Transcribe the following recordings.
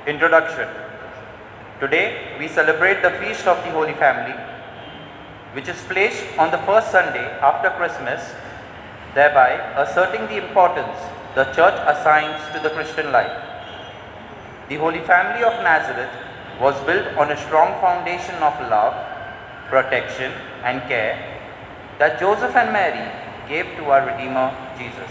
Introduction. Today we celebrate the Feast of the Holy Family, which is placed on the first Sunday after Christmas, thereby asserting the importance the Church assigns to the Christian life. The Holy Family of Nazareth was built on a strong foundation of love, protection and care that Joseph and Mary gave to our Redeemer Jesus.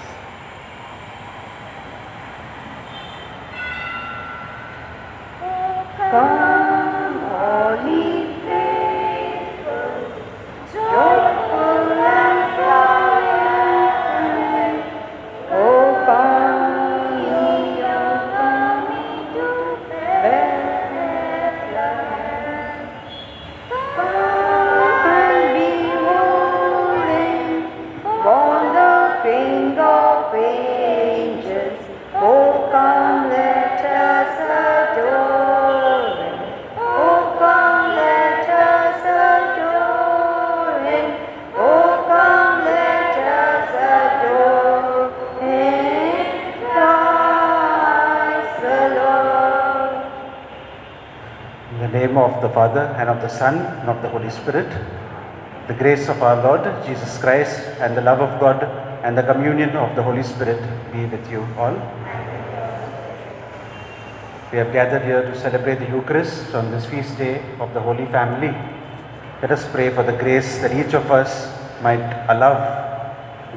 Come, holy faithful, joyful and triumphant. Oh, come, ye are coming to Bethlehem. Come and behold him, born the King of angels. Oh, come, let us adore. In the name of the Father, and of the Son, and of the Holy Spirit, the grace of our Lord Jesus Christ, and the love of God, and the communion of the Holy Spirit be with you all. We have gathered here to celebrate the Eucharist on this feast day of the Holy Family. Let us pray for the grace that each of us might allow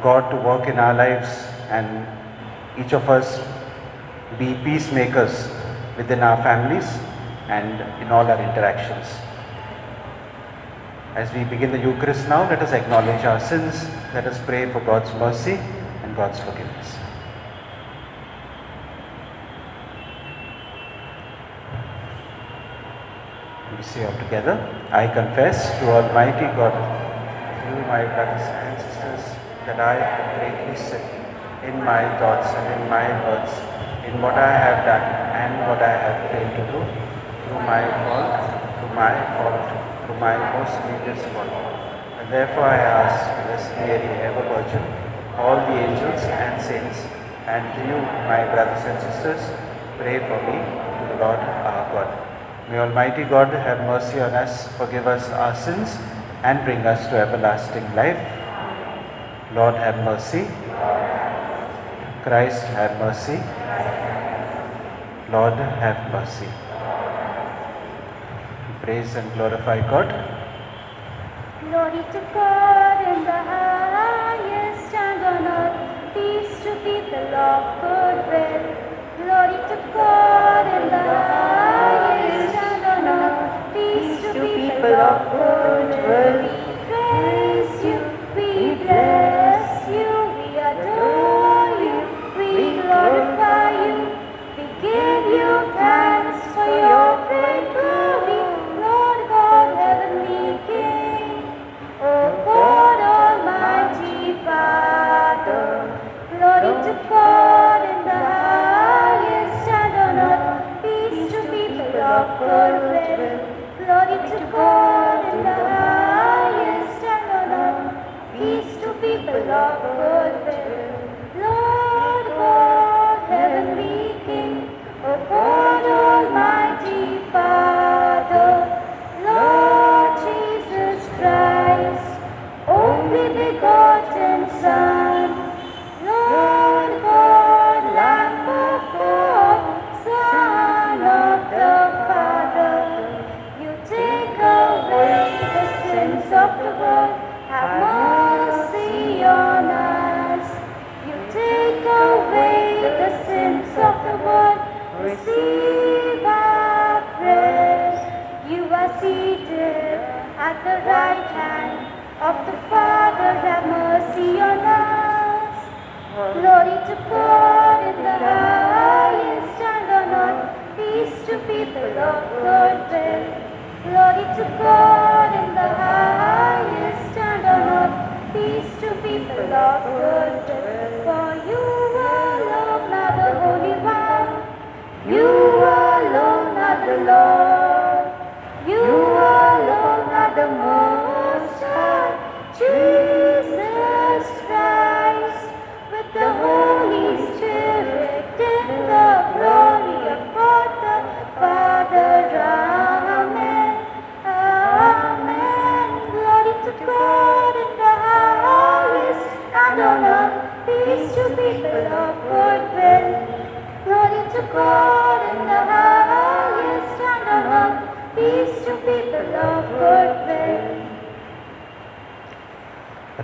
God to work in our lives, and each of us be peacemakers within our families and in all our interactions. As we begin the Eucharist now, let us acknowledge our sins. Let us pray for God's mercy and God's forgiveness. We say all together, I confess to Almighty God, you my brothers and sisters, that I have greatly sinned in my thoughts and in my words, in what I have done and what I have failed to do, through my most grievous fault. And therefore I ask Blessed Mary, ever Virgin, all the angels and saints, and to you, my brothers and sisters, pray for me to the Lord our God. May Almighty God have mercy on us, forgive us our sins, and bring us to everlasting life. Lord have mercy. Christ have mercy. Lord have mercy. Praise and glorify God. Glory to God in the highest, and on earth peace to people of good will. Glory to God in the highest, and on earth peace to people of good will. We praise you, we bless you, we adore you, we glorify you, we give you thanks for your great glory, Lord God, heavenly King. O God, Almighty Father, glory to God in the highest, and on earth peace to people of good will. Glory to God in the highest, and on earth peace to people of good will. Lord God, heavenly King, O God, Almighty Father, Lord Jesus Christ, only begotten Son, Lord God, Lamb of God, Son of the Father, you take away the sins of the world, have mercy on us. You take away the sins of the world, receive our prayers. You are seated at the right hand of the Father, have mercy on us. Glory to God in the highest, and on earth peace to people of good will. Glory to God in the highest, and on earth peace to people of good will. For you alone are the Holy One, you alone are the Lord, you alone are the Most High, Jesus Christ, with the Holy Spirit in the glory of God the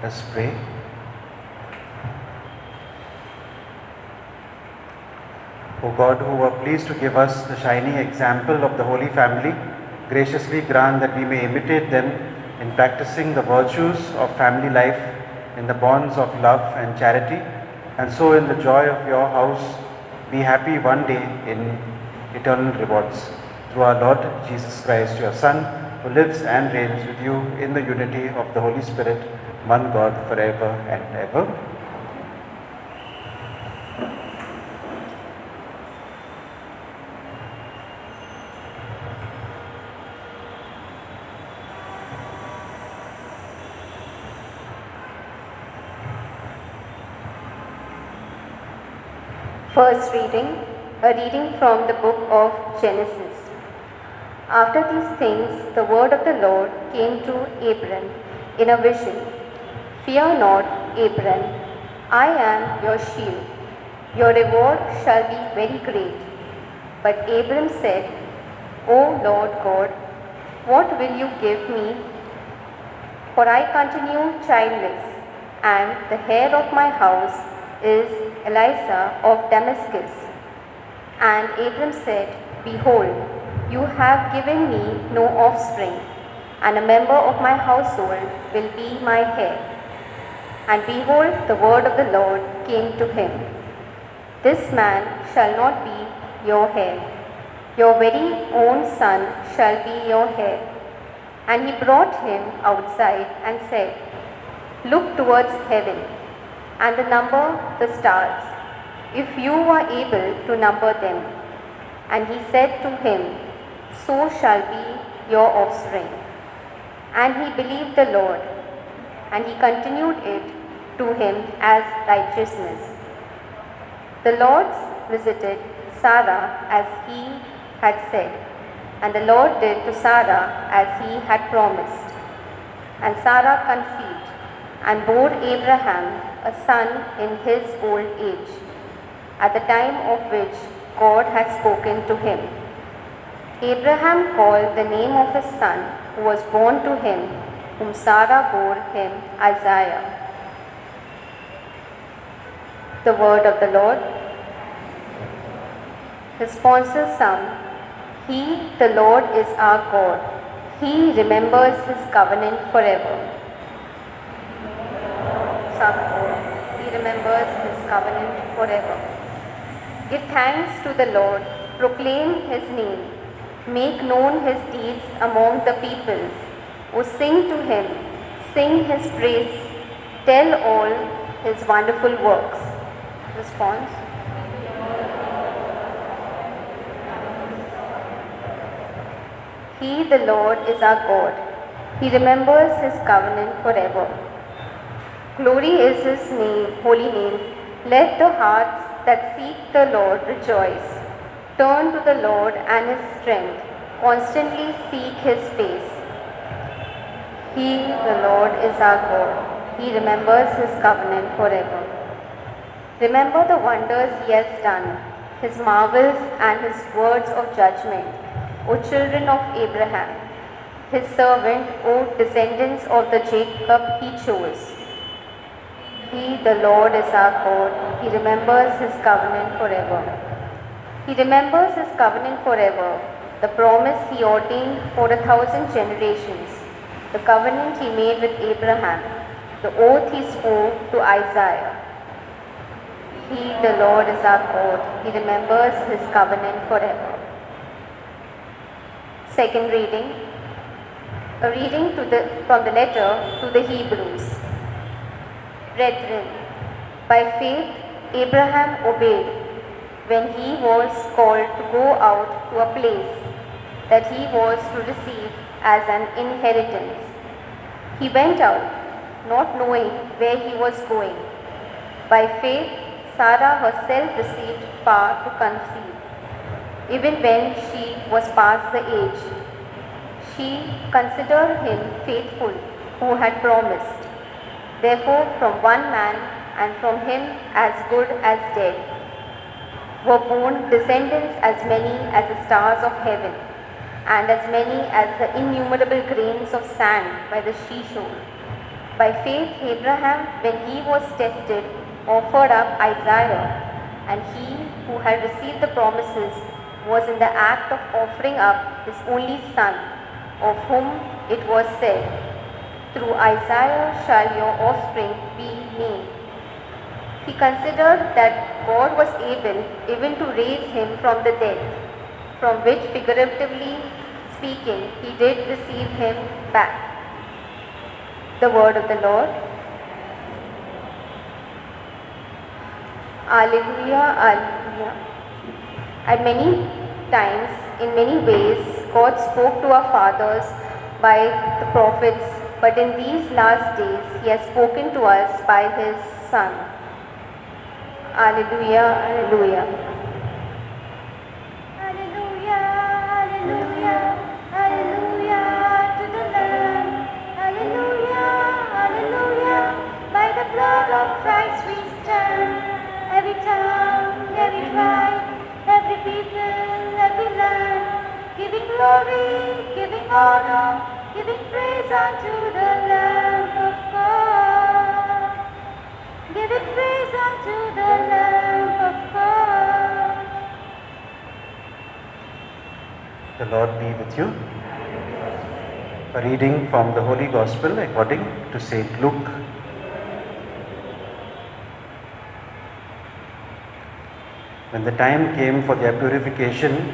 Let us pray. O God, who were pleased to give us the shining example of the Holy Family, graciously grant that we may imitate them in practicing the virtues of family life in the bonds of love and charity, and so in the joy of your house be happy one day in eternal rewards. Through our Lord Jesus Christ, your Son, who lives and reigns with you in the unity of the Holy Spirit, one God, forever and ever. First reading, a reading from the book of Genesis. After these things, the word of the Lord came to Abram in a vision. Fear not, Abram, I am your shield. Your reward shall be very great. But Abram said, O Lord God, what will you give me? For I continue childless, and the heir of my house is Eliezer of Damascus. And Abram said, Behold, you have given me no offspring, and a member of my household will be my heir. And behold, the word of the Lord came to him, This man shall not be your heir. Your very own son shall be your heir. And he brought him outside and said, Look towards heaven, and number the stars, if you are able to number them. And he said to him, So shall be your offspring. And he believed the Lord, and he continued it to him as righteousness. The Lord visited Sarah as he had said, and the Lord did to Sarah as he had promised. And Sarah conceived, and bore Abraham a son in his old age, at the time of which God had spoken to him. Abraham called the name of his son who was born to him, whom Sarah bore him, Isaiah. The word of the Lord. Responsive Psalm. He, the Lord, is our God. He remembers his covenant forever. Psalm 4. He remembers his covenant forever. Give thanks to the Lord. Proclaim his name. Make known his deeds among the peoples. O sing to him. Sing his praise. Tell all his wonderful works. Response. He, the Lord, is our God. He remembers his covenant forever. Glory is his name, holy name. Let the hearts that seek the Lord rejoice. Turn to the Lord and his strength. Constantly seek his face. He, the Lord, is our God. He remembers his covenant forever. Remember the wonders he has done, his marvels and his words of judgment, O children of Abraham, his servant, O descendants of the Jacob he chose. He, the Lord, is our God. He remembers his covenant forever. He remembers his covenant forever, the promise he ordained for 1,000 generations, the covenant he made with Abraham, the oath he swore to Isaiah. He, the Lord, is our God. He remembers his covenant forever. Second reading, a reading from the letter to the Hebrews. Brethren, by faith Abraham obeyed when he was called to go out to a place that he was to receive as an inheritance. He went out, not knowing where he was going. By faith Sarah herself received power to conceive, even when she was past the age. She considered him faithful who had promised. Therefore, from one man, and from him as good as dead, were born descendants as many as the stars of heaven, and as many as the innumerable grains of sand by the seashore. By faith, Abraham, when he was tested, offered up Isaac, and he who had received the promises was in the act of offering up his only son, of whom it was said, "Through Isaiah shall your offspring be named." He considered that God was able even to raise him from the dead, from which, figuratively speaking, he did receive him back. The word of the Lord. Alleluia, alleluia. At many times, in many ways, God spoke to our fathers by the prophets, but in these last days, He has spoken to us by His Son. Alleluia, alleluia. Hallelujah, hallelujah, hallelujah to the Lamb. Hallelujah, hallelujah. By the blood of Christ we stand. Every tongue, every tribe, every people, every land, giving glory, giving honor, giving praise unto the Lamb of God. Giving praise unto the Lamb of God. The Lord be with you. A reading from the Holy Gospel according to St. Luke. When the time came for their purification,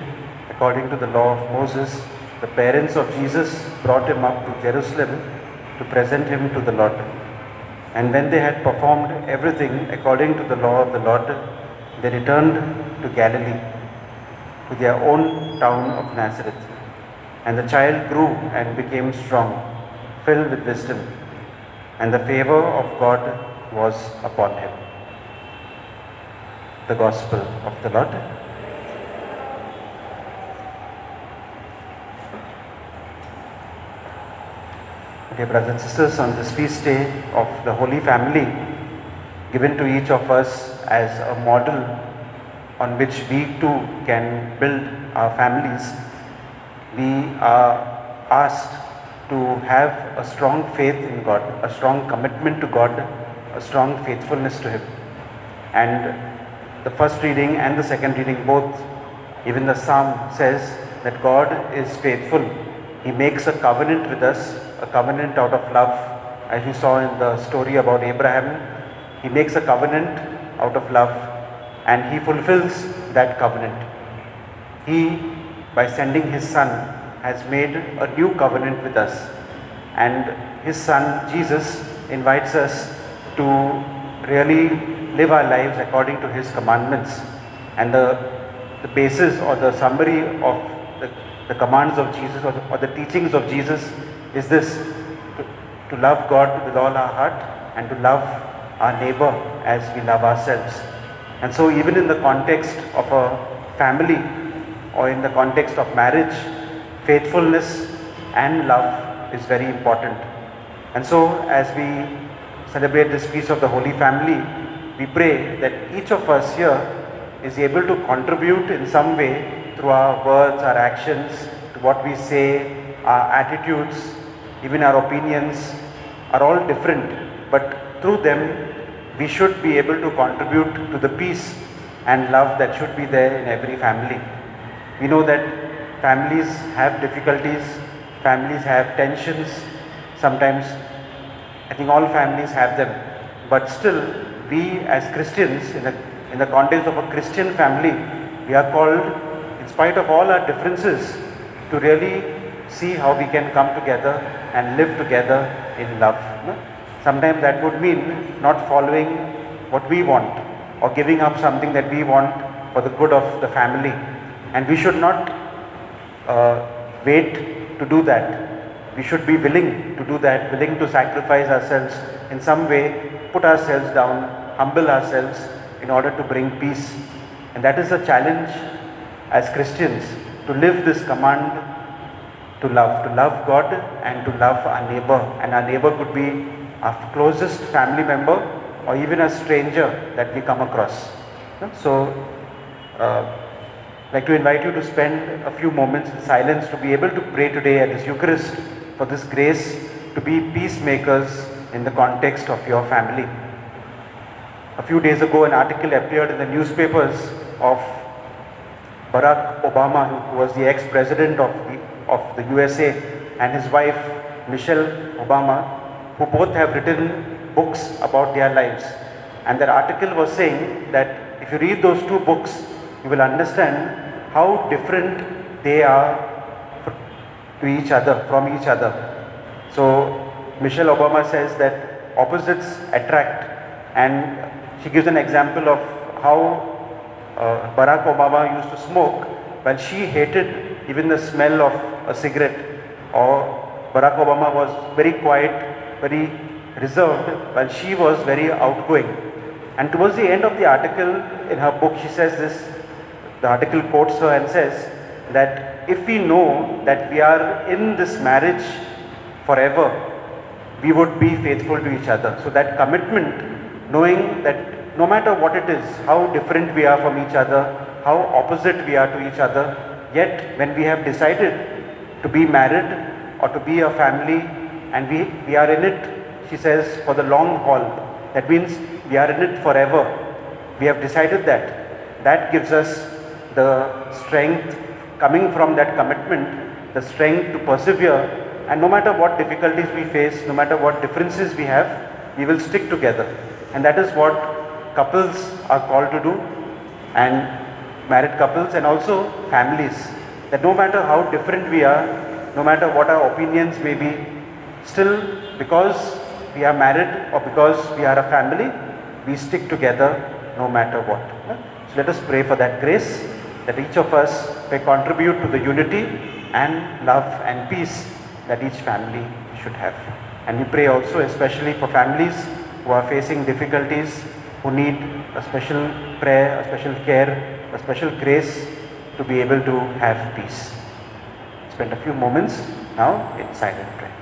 according to the law of Moses, the parents of Jesus brought him up to Jerusalem to present him to the Lord. And when they had performed everything according to the law of the Lord, they returned to Galilee, to their own town of Nazareth. And the child grew and became strong, filled with wisdom, and the favor of God was upon him. The Gospel of the Lord. Dear brothers and sisters, on this feast day of the Holy Family, given to each of us as a model on which we too can build our families, we are asked to have a strong faith in God, a strong commitment to God, a strong faithfulness to Him. And the first reading and the second reading both, even the Psalm says that God is faithful. He makes a covenant with us, a covenant out of love. As you saw in the story about Abraham, he makes a covenant out of love and he fulfills that covenant. He, by sending his son, has made a new covenant with us. And his son, Jesus, invites us to really live our lives according to his commandments. And the basis or the summary of the commands of Jesus or the teachings of Jesus is this: to love God with all our heart and to love our neighbor as we love ourselves. And so even in the context of a family or in the context of marriage, faithfulness and love is very important. And so as we celebrate this feast of the Holy Family, we pray that each of us here is able to contribute in some way through our words, our actions, to what we say, our attitudes, even our opinions are all different, but through them we should be able to contribute to the peace and love that should be there in every family. We know that families have difficulties, families have tensions, sometimes I think all families have them, but still we as Christians, in the context of a Christian family, we are called, in spite of all our differences, to really see how we can come together and live together in love. Sometimes that would mean not following what we want or giving up something that we want for the good of the family. And we should not wait to do that. We should be willing to do that, willing to sacrifice ourselves in some way, put ourselves down, humble ourselves in order to bring peace. And that is a challenge as Christians, to live this command to love God and to love our neighbor. And our neighbor could be our closest family member or even a stranger that we come across. So, I'd like to invite you to spend a few moments in silence to be able to pray today at this Eucharist for this grace to be peacemakers in the context of your family. A few days ago, an article appeared in the newspapers of Barack Obama, who was the ex-president of the USA, and his wife, Michelle Obama, who both have written books about their lives. And that article was saying that if you read those two books, you will understand how different they are from each other. So Michelle Obama says that opposites attract, and she gives an example of how Barack Obama used to smoke while she hated even the smell of a cigarette, or Barack Obama was very quiet, very reserved, while she was very outgoing. And towards the end of the article in her book, she says this, the article quotes her and says that if we know that we are in this marriage forever, we would be faithful to each other. So that commitment, knowing that no matter what it is, how different we are from each other, how opposite we are to each other, yet when we have decided to be married or to be a family, and we are in it, she says, for the long haul. That means we are in it forever. We have decided that. That gives us the strength, coming from that commitment, the strength to persevere, and no matter what difficulties we face, no matter what differences we have, we will stick together. And that is what couples are called to do, and married couples and also families, that no matter how different we are, no matter what our opinions may be, still because we are married or because we are a family, we stick together no matter what. So let us pray for that grace, that each of us may contribute to the unity and love and peace that each family should have. And we pray also especially for families who are facing difficulties, who need a special prayer, a special care, a special grace to be able to have peace. Spend a few moments now in silent prayer.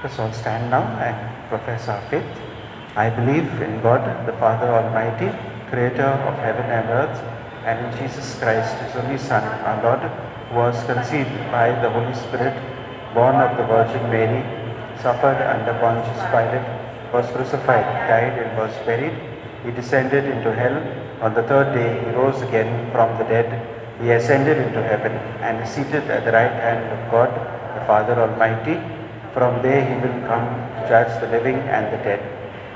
Let us all stand now and profess our faith. I believe in God, the Father Almighty, Creator of heaven and earth, and in Jesus Christ, His only Son, our Lord, who was conceived by the Holy Spirit, born of the Virgin Mary, suffered under Pontius Pilate, was crucified, died, and was buried. He descended into hell. On the third day, He rose again from the dead. He ascended into heaven and is seated at the right hand of God, the Father Almighty. From there He will come to judge the living and the dead.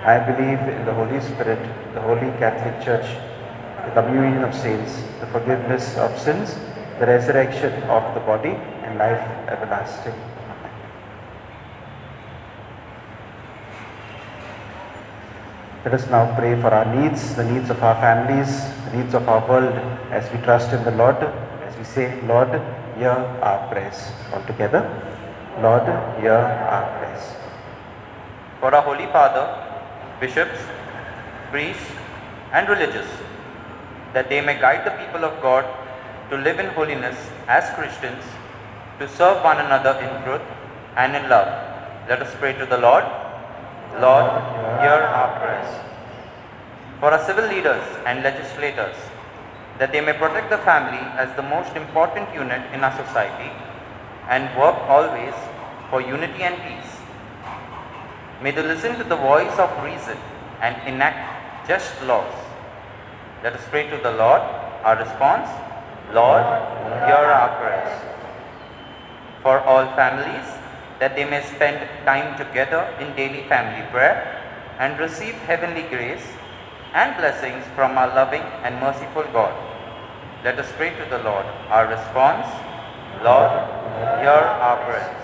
I believe in the Holy Spirit, the Holy Catholic Church, the communion of saints, the forgiveness of sins, the resurrection of the body, and life everlasting. Amen. Let us now pray for our needs, the needs of our families, the needs of our world, as we trust in the Lord, as we say, Lord, hear our prayers. All together. Lord, hear our prayers. For our Holy Father, bishops, priests, and religious, that they may guide the people of God to live in holiness as Christians, to serve one another in truth and in love. Let us pray to the Lord. Lord, hear our prayers. For our civil leaders and legislators, that they may protect the family as the most important unit in our society and work always for unity and peace. May they listen to the voice of reason and enact just laws. Let us pray to the Lord. Our response, Lord, hear our prayers. For all families, that they may spend time together in daily family prayer and receive heavenly grace and blessings from our loving and merciful God. Let us pray to the Lord. Our response, Lord, hear our prayers.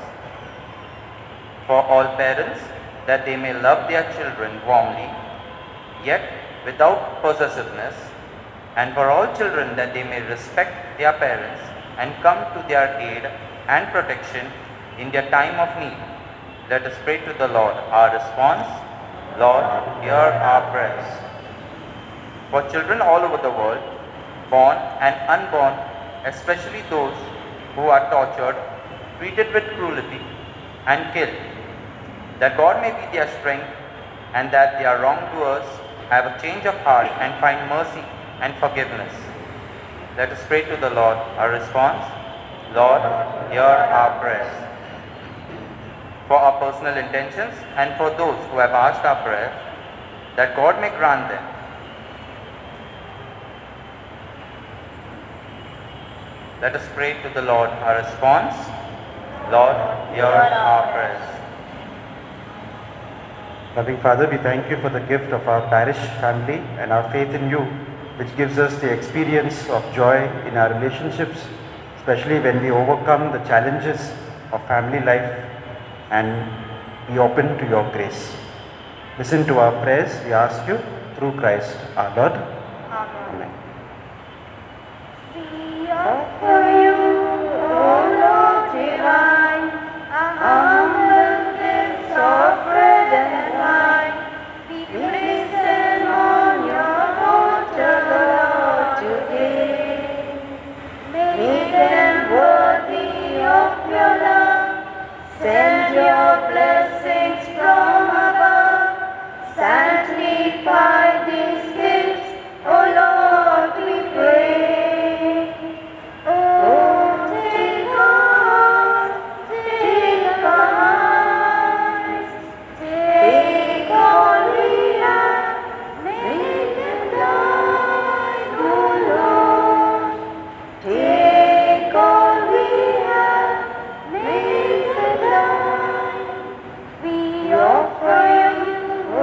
For all parents, that they may love their children warmly, yet without possessiveness, and for all children that they may respect their parents and come to their aid and protection in their time of need. Let us pray to the Lord. Our response: Lord, hear our prayers. For children all over the world, born and unborn, especially those who are tortured, treated with cruelty, and killed, that God may be their strength, and that their wrongdoers have a change of heart and find mercy and forgiveness. Let us pray to the Lord. Our response: Lord, hear our prayers. For our personal intentions and for those who have asked our prayer, that God may grant them. Let us pray to the Lord. Our response: Lord, hear our prayers. Loving Father, we thank you for the gift of our parish family and our faith in you, which gives us the experience of joy in our relationships, especially when we overcome the challenges of family life and be open to your grace. Listen to our prayers, we ask you, through Christ our Lord. Amen. We offer you, O Lord divine, humble gifts of bread and wine. We place them on your altar, Lord, today. Make them worthy of your love. Send your blessings from above. Sanctify these gifts, O Lord, we pray. Oh, take heart, take our eyes, take all we have, make them thine, O Lord. Take all we have, make them thine. We offer you, O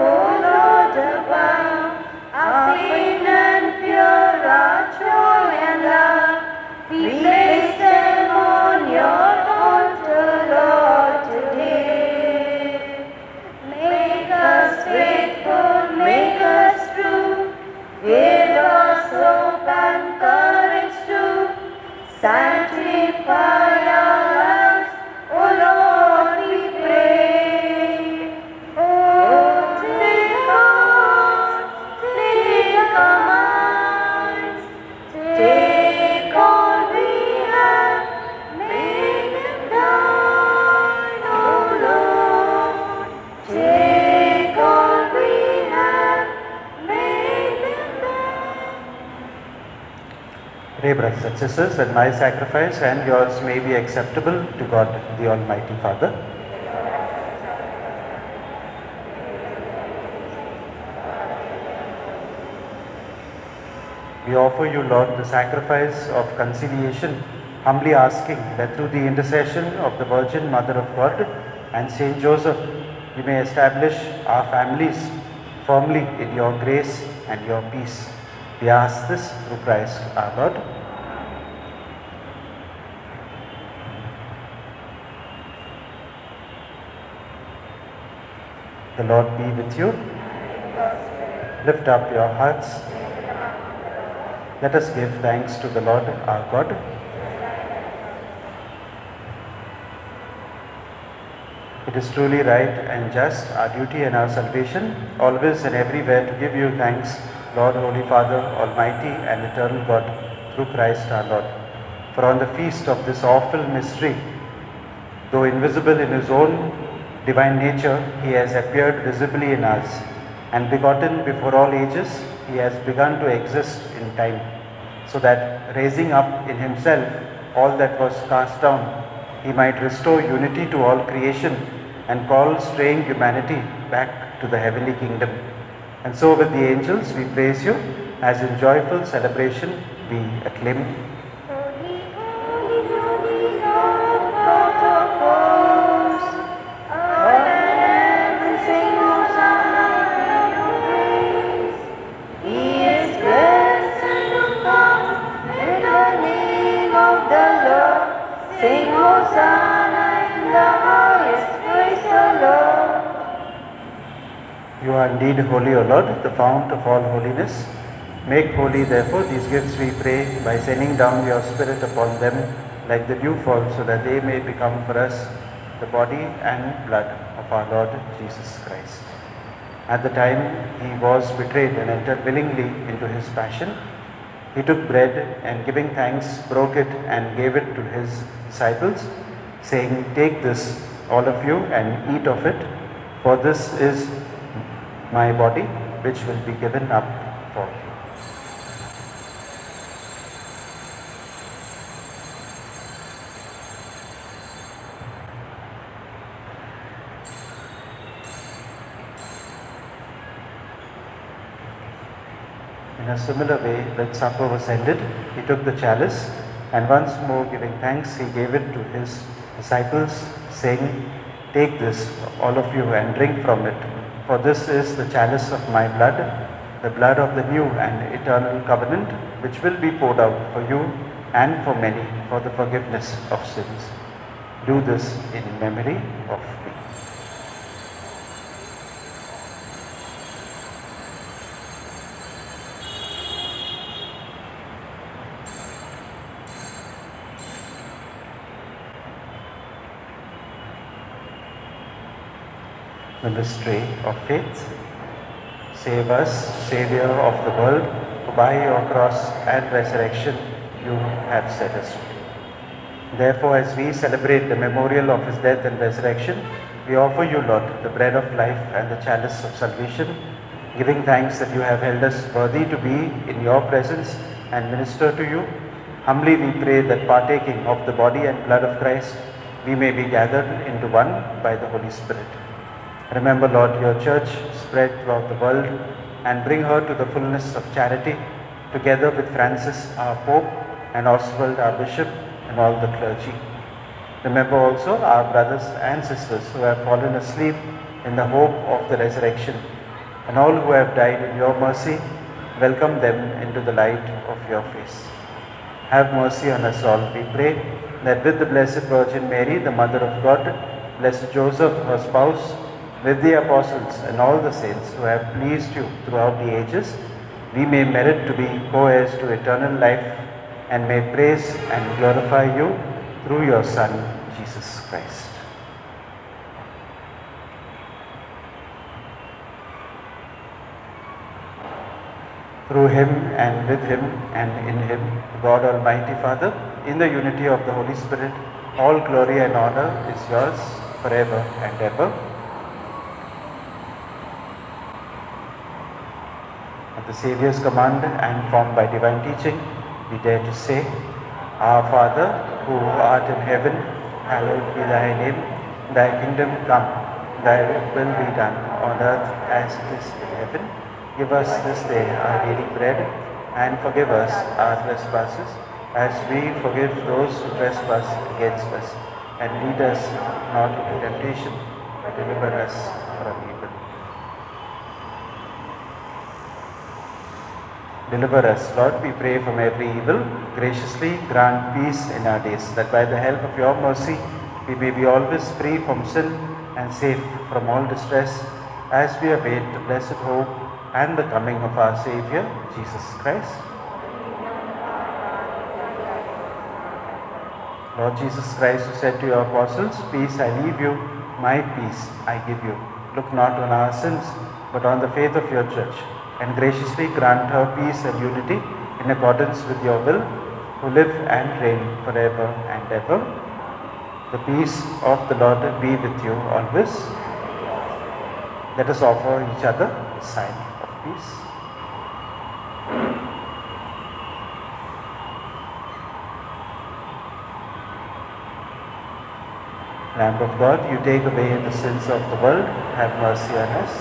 Lord above, our pain and pure, our joy and love. We place them on your altar, Lord, today. Make us faithful, make us true. Give us hope and courage to sanctify our lives, O Lord, we pray. Oh, take heart, take our minds, take all we have, make them thine, O Lord. Take all we have, make them thine. Pray, brothers and sisters, that my sacrifice and yours may be acceptable to God the Almighty Father. We offer you, Lord, the sacrifice of conciliation, humbly asking that through the intercession of the Virgin Mother of God and Saint Joseph, you may establish our families firmly in your grace and your peace. We ask this through Christ our Lord. The Lord be with you. Lift up your hearts. Let us give thanks to the Lord our God. It is truly right and just, our duty and our salvation, always and everywhere to give you thanks, Lord, Holy Father, Almighty and eternal God, through Christ our Lord. For on the feast of this awful mystery, though invisible in his own divine nature, he has appeared visibly in us, and begotten before all ages, he has begun to exist in time, so that raising up in himself all that was cast down, he might restore unity to all creation and call straying humanity back to the heavenly kingdom. And so with the angels we praise you, as in joyful celebration we acclaim. Holy, holy, holy Lord God of hosts, all heaven sing Hosanna in your praise. He is blessed who comes in the name of the Lord. Sing Hosanna in the highest, praise the Lord. You are indeed holy, O Lord, the fount of all holiness. Make holy, therefore, these gifts, we pray, by sending down your Spirit upon them like the dew fall, so that they may become for us the body and blood of our Lord Jesus Christ. At the time he was betrayed and entered willingly into his passion, he took bread and giving thanks, broke it and gave it to his disciples, saying, "Take this, all of you, and eat of it, for this is my body, which will be given up for you." In a similar way, when supper was ended, he took the chalice, and once more giving thanks, he gave it to his disciples, saying, "Take this, all of you, and drink from it, for this is the chalice of my blood, the blood of the new and eternal covenant, which will be poured out for you and for many for the forgiveness of sins. Do this in memory of me." The mystery of faith. Save us, Saviour of the world, for by your cross and resurrection you have set us free. Therefore, as we celebrate the memorial of his death and resurrection, we offer you, Lord, the bread of life and the chalice of salvation, giving thanks that you have held us worthy to be in your presence and minister to you. Humbly we pray that partaking of the body and blood of Christ, we may be gathered into one by the Holy Spirit. Remember, Lord, your church spread throughout the world and bring her to the fullness of charity, together with Francis, our Pope, and Oswald, our Bishop, and all the clergy. Remember also our brothers and sisters who have fallen asleep in the hope of the resurrection, and all who have died in your mercy. Welcome them into the light of your face. Have mercy on us all, we pray, that with the Blessed Virgin Mary, the Mother of God, Blessed Joseph, her spouse, with the apostles and all the saints who have pleased you throughout the ages, we may merit to be co-heirs to eternal life and may praise and glorify you through your Son, Jesus Christ. Through him and with him and in him, God Almighty Father, in the unity of the Holy Spirit, all glory and honor is yours forever and ever. At the Saviour's command and formed by divine teaching, we dare to say, "Our Father, who art in heaven, hallowed be thy name. Thy kingdom come, thy will be done on earth as it is in heaven. Give us this day our daily bread, and forgive us our trespasses, as we forgive those who trespass against us. And lead us not into temptation, but deliver us from evil." Deliver us, Lord, we pray, from every evil. Graciously grant peace in our days, that by the help of your mercy we may be always free from sin and safe from all distress, as we await the blessed hope and the coming of our Saviour, Jesus Christ. Lord Jesus Christ, who said to your apostles, "Peace I leave you, my peace I give you," look not on our sins, but on the faith of your church, and graciously grant her peace and unity in accordance with your will, who live and reign forever and ever. The peace of the Lord be with you always. Let us offer each other a sign of peace. Lamb of God, you take away the sins of the world, have mercy on us.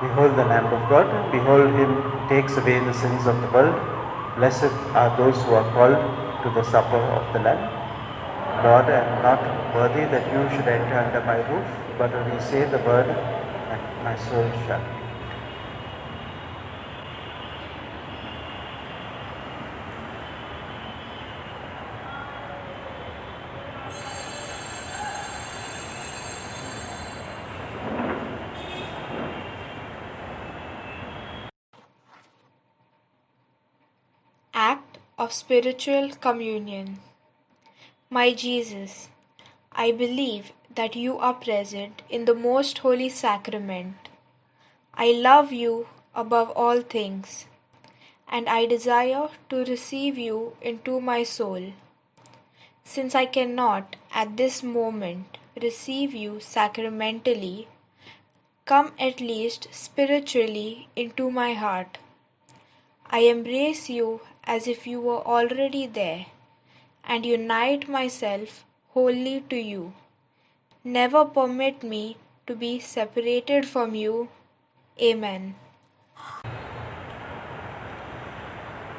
Behold the Lamb of God, behold him who takes away the sins of the world. Blessed are those who are called to the supper of the Lamb. Lord, I am not worthy that you should enter under my roof, but only say the word, and my soul shall be. Act of Spiritual Communion. My Jesus, I believe that you are present in the most holy sacrament. I love you above all things, and I desire to receive you into my soul. Since I cannot at this moment receive you sacramentally, come at least spiritually into my heart. I embrace you as if you were already there, and unite myself wholly to you. Never permit me to be separated from you. Amen.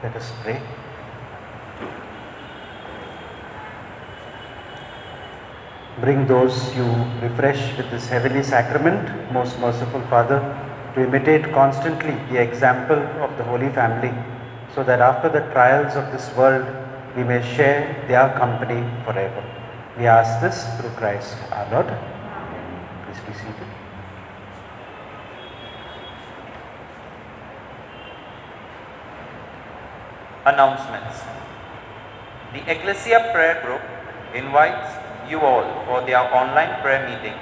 Let us pray. Bring those you refresh with this heavenly sacrament, most merciful Father, to imitate constantly the example of the Holy Family, so that after the trials of this world, we may share their company forever. We ask this through Christ our Lord. Please be seated. Announcements. The Ecclesia Prayer Group invites you all for their online prayer meeting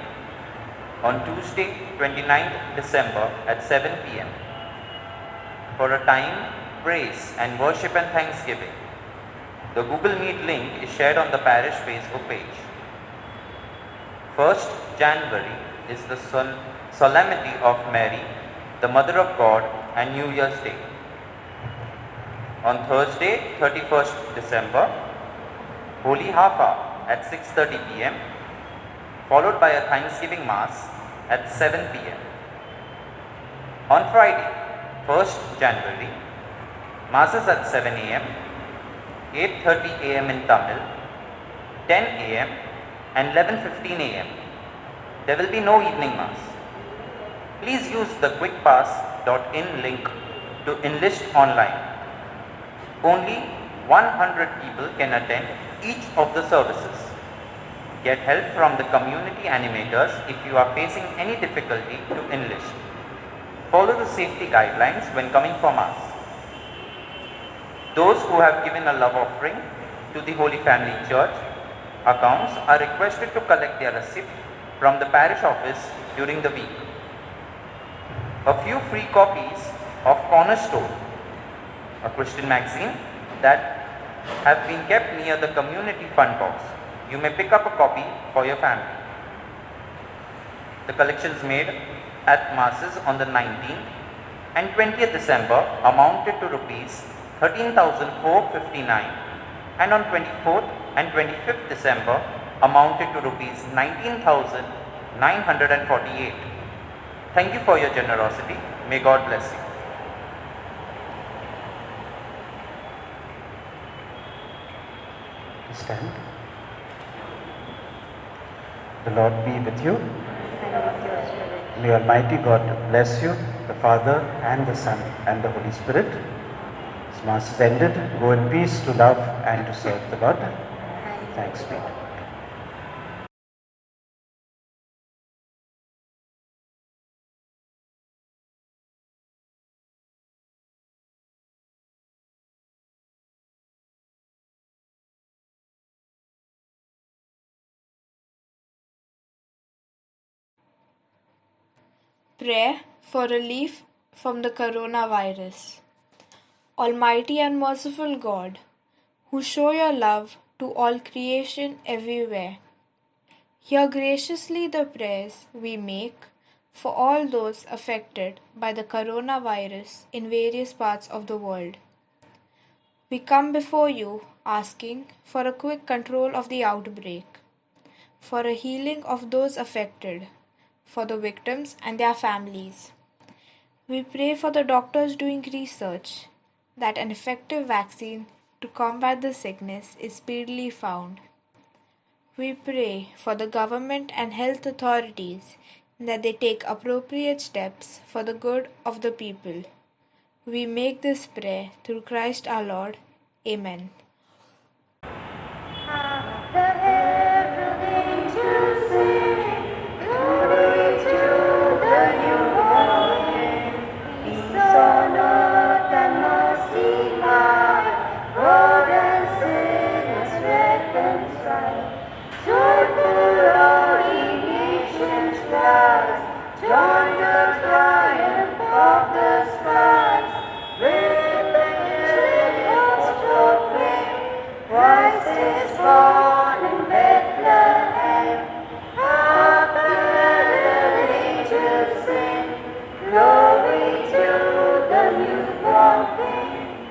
on Tuesday, 29th December at 7 p.m. for a time, praise and worship and thanksgiving. The Google Meet link is shared on the parish Facebook page. 1st January is the Solemnity of Mary, the Mother of God, and New Year's Day. On Thursday, 31st December, Holy Half Hour at 6:30 p.m. followed by a Thanksgiving Mass at 7 p.m. On Friday, 1st January, Masses at 7 a.m., 8:30 a.m. in Tamil, 10 a.m. and 11:15 a.m. There will be no evening Mass. Please use the quickpass.in link to enlist online. Only 100 people can attend each of the services. Get help from the community animators if you are facing any difficulty to enlist. Follow the safety guidelines when coming for Mass. Those who have given a love offering to the Holy Family Church accounts are requested to collect their receipt from the parish office during the week. A few free copies of Cornerstone, a Christian magazine that have been kept near the community fund box. You may pick up a copy for your family. The collections made at Masses on the 19th and 20th December amounted to rupees 13,459 and on 24th and 25th December amounted to rupees 19,948. Thank you for your generosity. May God bless you. Stand. The Lord be with you. May Almighty God bless you, the Father and the Son and the Holy Spirit. This Mass is ended. Go in peace to love and to serve the Lord. Thanks be to God. Prayer for relief from the coronavirus. Almighty and merciful God, who show your love to all creation everywhere, hear graciously the prayers we make for all those affected by the coronavirus in various parts of the world. We come before you asking for a quick control of the outbreak, for a healing of those affected, for the victims and their families. We pray for the doctors doing research, that an effective vaccine to combat the sickness is speedily found. We pray for the government and health authorities that they take appropriate steps for the good of the people. We make this prayer through Christ our Lord. Amen. The herald angels sing, glory to the newborn King. Peace on earth and mercy high, God and sinners reconciled. Joyful all ye nations rise, join the triumph of the skies. With the angelic host proclaim, Christ is born in Bethlehem. Hark the herald angels sing, glory to the newborn King.